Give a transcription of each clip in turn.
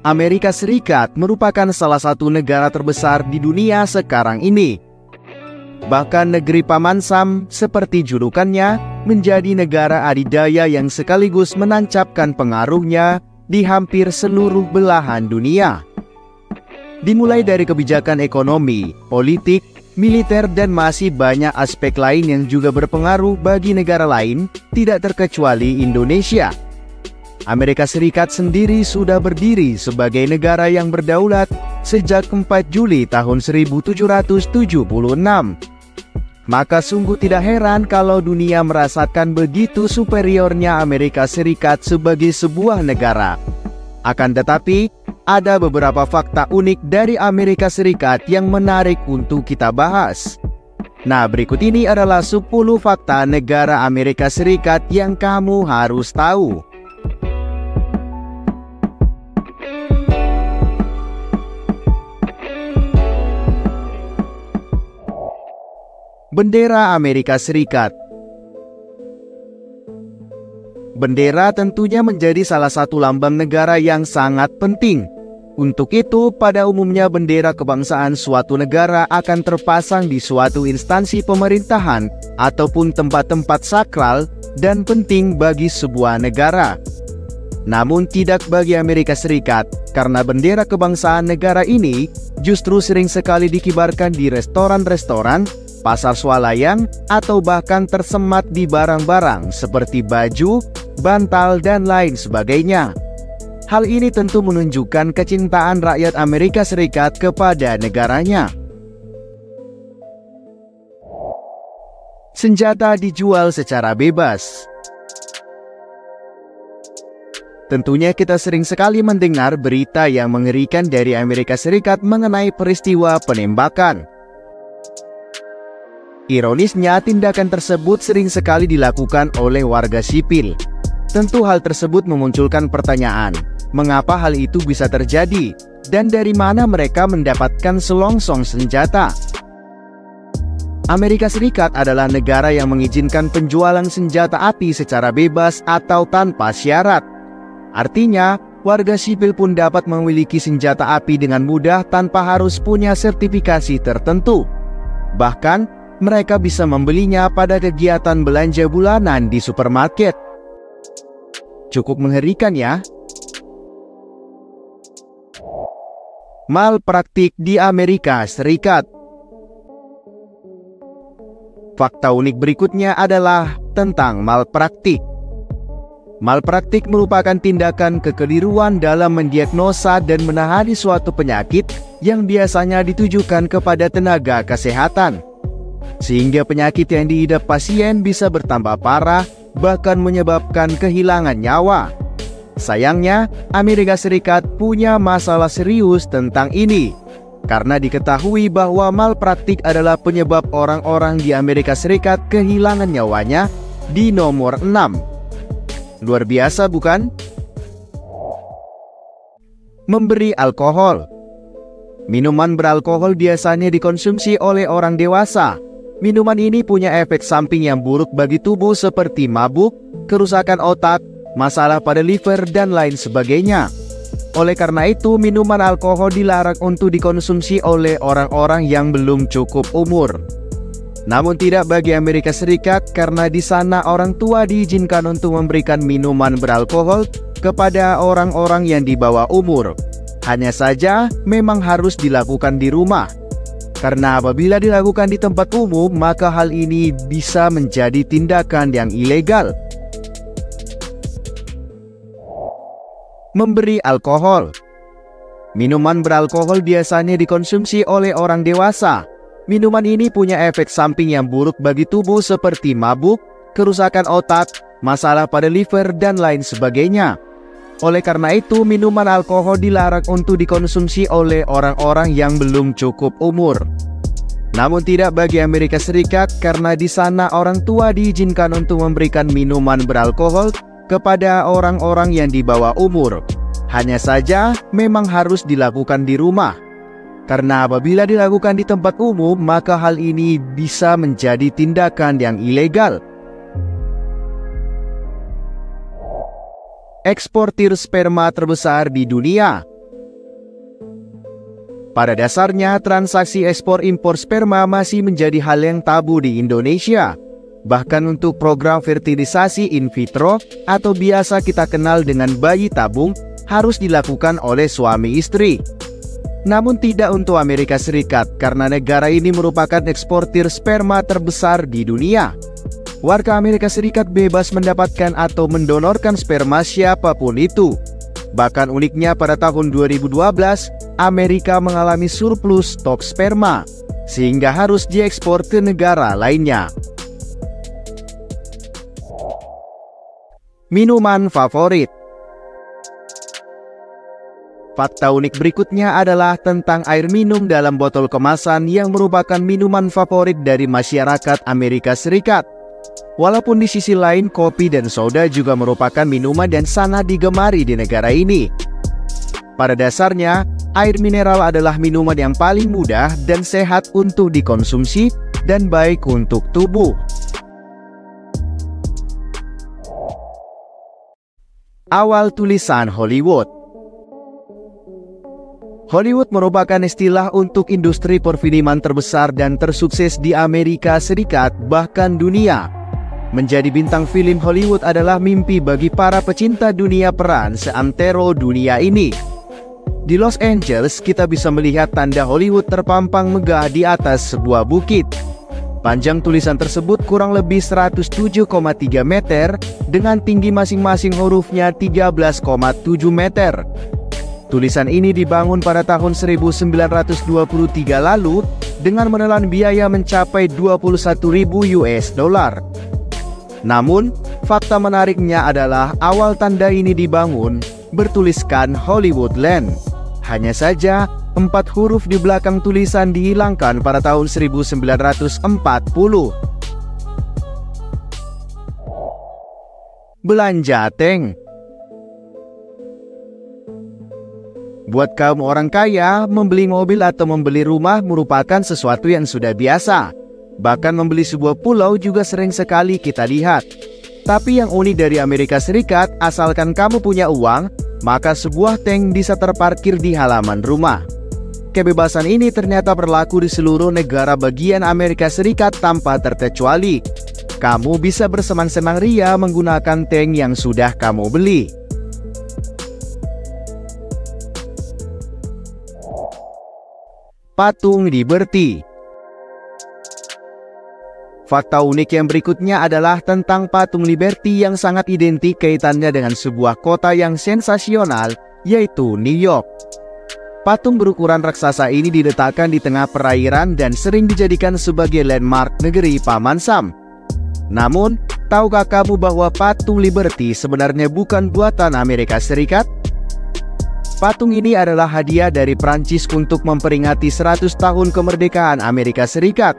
Amerika Serikat merupakan salah satu negara terbesar di dunia sekarang ini. Bahkan negeri Paman Sam, seperti julukannya, menjadi negara adidaya yang sekaligus menancapkan pengaruhnya di hampir seluruh belahan dunia. Dimulai dari kebijakan ekonomi, politik, militer, dan masih banyak aspek lain yang juga berpengaruh bagi negara lain, tidak terkecuali Indonesia. Amerika Serikat sendiri sudah berdiri sebagai negara yang berdaulat sejak 4 Juli tahun 1776. Maka sungguh tidak heran kalau dunia merasakan begitu superiornya Amerika Serikat sebagai sebuah negara. Akan tetapi, ada beberapa fakta unik dari Amerika Serikat yang menarik untuk kita bahas. Nah, berikut ini adalah 10 fakta negara Amerika Serikat yang kamu harus tahu. Bendera Amerika Serikat. Bendera tentunya menjadi salah satu lambang negara yang sangat penting. Untuk itu, pada umumnya bendera kebangsaan suatu negara akan terpasang di suatu instansi pemerintahan ataupun tempat-tempat sakral dan penting bagi sebuah negara. Namun tidak bagi Amerika Serikat, karena bendera kebangsaan negara ini justru sering sekali dikibarkan di restoran-restoran, pasar swalayan, atau bahkan tersemat di barang-barang seperti baju, bantal, dan lain sebagainya. Hal ini tentu menunjukkan kecintaan rakyat Amerika Serikat kepada negaranya. Senjata dijual secara bebas. Tentunya kita sering sekali mendengar berita yang mengerikan dari Amerika Serikat mengenai peristiwa penembakan. Ironisnya, tindakan tersebut sering sekali dilakukan oleh warga sipil. Tentu hal tersebut memunculkan pertanyaan, mengapa hal itu bisa terjadi, dan dari mana mereka mendapatkan selongsong senjata? Amerika Serikat adalah negara yang mengizinkan penjualan senjata api secara bebas atau tanpa syarat. Artinya, warga sipil pun dapat memiliki senjata api dengan mudah tanpa harus punya sertifikasi tertentu. Bahkan, mereka bisa membelinya pada kegiatan belanja bulanan di supermarket. Cukup mengerikan ya. Malpraktik di Amerika Serikat. Fakta unik berikutnya adalah tentang malpraktik. Malpraktik merupakan tindakan kekeliruan dalam mendiagnosa dan menangani suatu penyakit yang biasanya ditujukan kepada tenaga kesehatan, sehingga penyakit yang diidap pasien bisa bertambah parah, bahkan menyebabkan kehilangan nyawa. Sayangnya, Amerika Serikat punya masalah serius tentang ini, karena diketahui bahwa malpraktik adalah penyebab orang-orang di Amerika Serikat kehilangan nyawanya di nomor 6. Luar biasa bukan? Memberi alkohol. Minuman beralkohol biasanya dikonsumsi oleh orang dewasa. Minuman ini punya efek samping yang buruk bagi tubuh seperti mabuk, kerusakan otak, masalah pada liver, dan lain sebagainya. Oleh karena itu, minuman alkohol dilarang untuk dikonsumsi oleh orang-orang yang belum cukup umur. Namun tidak bagi Amerika Serikat, karena di sana orang tua diizinkan untuk memberikan minuman beralkohol kepada orang-orang yang di bawah umur. Hanya saja, memang harus dilakukan di rumah. Karena apabila dilakukan di tempat umum, maka hal ini bisa menjadi tindakan yang ilegal. Memberi alkohol. Minuman beralkohol biasanya dikonsumsi oleh orang dewasa. Minuman ini punya efek samping yang buruk bagi tubuh seperti mabuk, kerusakan otak, masalah pada liver, dan lain sebagainya. Oleh karena itu, minuman alkohol dilarang untuk dikonsumsi oleh orang-orang yang belum cukup umur. Namun tidak bagi Amerika Serikat, karena di sana orang tua diizinkan untuk memberikan minuman beralkohol kepada orang-orang yang di bawah umur. Hanya saja, memang harus dilakukan di rumah. Karena apabila dilakukan di tempat umum, maka hal ini bisa menjadi tindakan yang ilegal. eksportir sperma terbesar di dunia. Pada dasarnya, transaksi ekspor-impor sperma masih menjadi hal yang tabu di Indonesia. Bahkan untuk program fertilisasi in vitro atau biasa kita kenal dengan bayi tabung harus dilakukan oleh suami istri. Namun tidak untuk Amerika Serikat karena negara ini merupakan eksportir sperma terbesar di dunia. Warga Amerika Serikat bebas mendapatkan atau mendonorkan sperma siapapun itu. Bahkan uniknya pada tahun 2012, Amerika mengalami surplus stok sperma, sehingga harus diekspor ke negara lainnya. Minuman favorit. Fakta unik berikutnya adalah tentang air minum dalam botol kemasan yang merupakan minuman favorit dari masyarakat Amerika Serikat. Walaupun di sisi lain kopi dan soda juga merupakan minuman yang sangat digemari di negara ini. Pada dasarnya, air mineral adalah minuman yang paling mudah dan sehat untuk dikonsumsi dan baik untuk tubuh. Awal tulisan Hollywood. Hollywood merupakan istilah untuk industri perfilman terbesar dan tersukses di Amerika Serikat bahkan dunia. Menjadi bintang film Hollywood adalah mimpi bagi para pecinta dunia peran seantero dunia ini. Di Los Angeles, kita bisa melihat tanda Hollywood terpampang megah di atas sebuah bukit. Panjang tulisan tersebut kurang lebih 107,3 meter dengan tinggi masing-masing hurufnya 13,7 meter. Tulisan ini dibangun pada tahun 1923 lalu dengan menelan biaya mencapai 21.000 US dollar. Namun, fakta menariknya adalah awal tanda ini dibangun bertuliskan Hollywoodland. Hanya saja, 4 huruf di belakang tulisan dihilangkan pada tahun 1940. Belanja tank. Buat kaum orang kaya, membeli mobil atau membeli rumah merupakan sesuatu yang sudah biasa. Bahkan membeli sebuah pulau juga sering sekali kita lihat. Tapi yang unik dari Amerika Serikat, asalkan kamu punya uang, maka sebuah tank bisa terparkir di halaman rumah. Kebebasan ini ternyata berlaku di seluruh negara bagian Amerika Serikat tanpa terkecuali. Kamu bisa bersenang-senang ria menggunakan tank yang sudah kamu beli. Patung Liberty. Fakta unik yang berikutnya adalah tentang patung Liberty yang sangat identik kaitannya dengan sebuah kota yang sensasional, yaitu New York. Patung berukuran raksasa ini diletakkan di tengah perairan dan sering dijadikan sebagai landmark negeri Paman Sam. Namun, tahukah kamu bahwa patung Liberty sebenarnya bukan buatan Amerika Serikat? Patung ini adalah hadiah dari Prancis untuk memperingati 100 tahun kemerdekaan Amerika Serikat.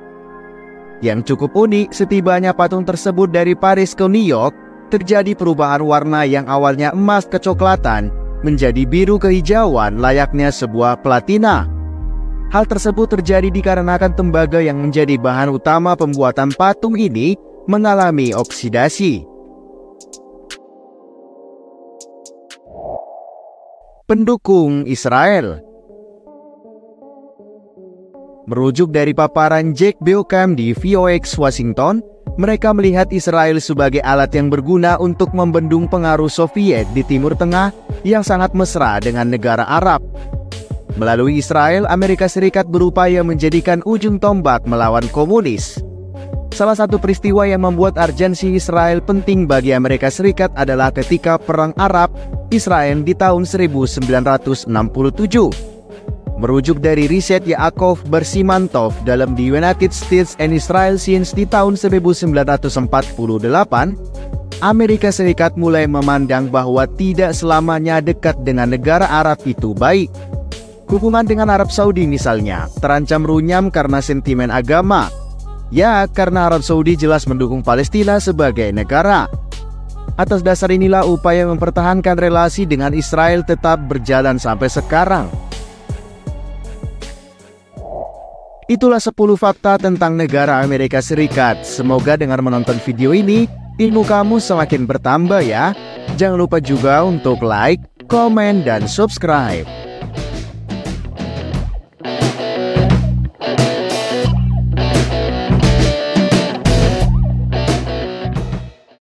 Yang cukup unik, setibanya patung tersebut dari Paris ke New York, terjadi perubahan warna yang awalnya emas kecoklatan menjadi biru kehijauan layaknya sebuah platina. Hal tersebut terjadi dikarenakan tembaga yang menjadi bahan utama pembuatan patung ini mengalami oksidasi. Pendukung Israel. Merujuk dari paparan Jack Beokham di VOX Washington, mereka melihat Israel sebagai alat yang berguna untuk membendung pengaruh Soviet di Timur Tengah yang sangat mesra dengan negara Arab. Melalui Israel, Amerika Serikat berupaya menjadikan ujung tombak melawan komunis. Salah satu peristiwa yang membuat urgensi Israel penting bagi Amerika Serikat adalah ketika Perang Arab-Israel di tahun 1967. Merujuk dari riset Yaakov Bersimantov dalam The United States and Israel Since di tahun 1948, Amerika Serikat mulai memandang bahwa tidak selamanya dekat dengan negara Arab itu baik. Hubungan dengan Arab Saudi misalnya terancam runyam karena sentimen agama. Ya, karena Arab Saudi jelas mendukung Palestina sebagai negara. Atas dasar inilah upaya mempertahankan relasi dengan Israel tetap berjalan sampai sekarang. Itulah 10 fakta tentang negara Amerika Serikat. Semoga dengan menonton video ini, ilmu kamu semakin bertambah ya. Jangan lupa juga untuk like, komen, dan subscribe.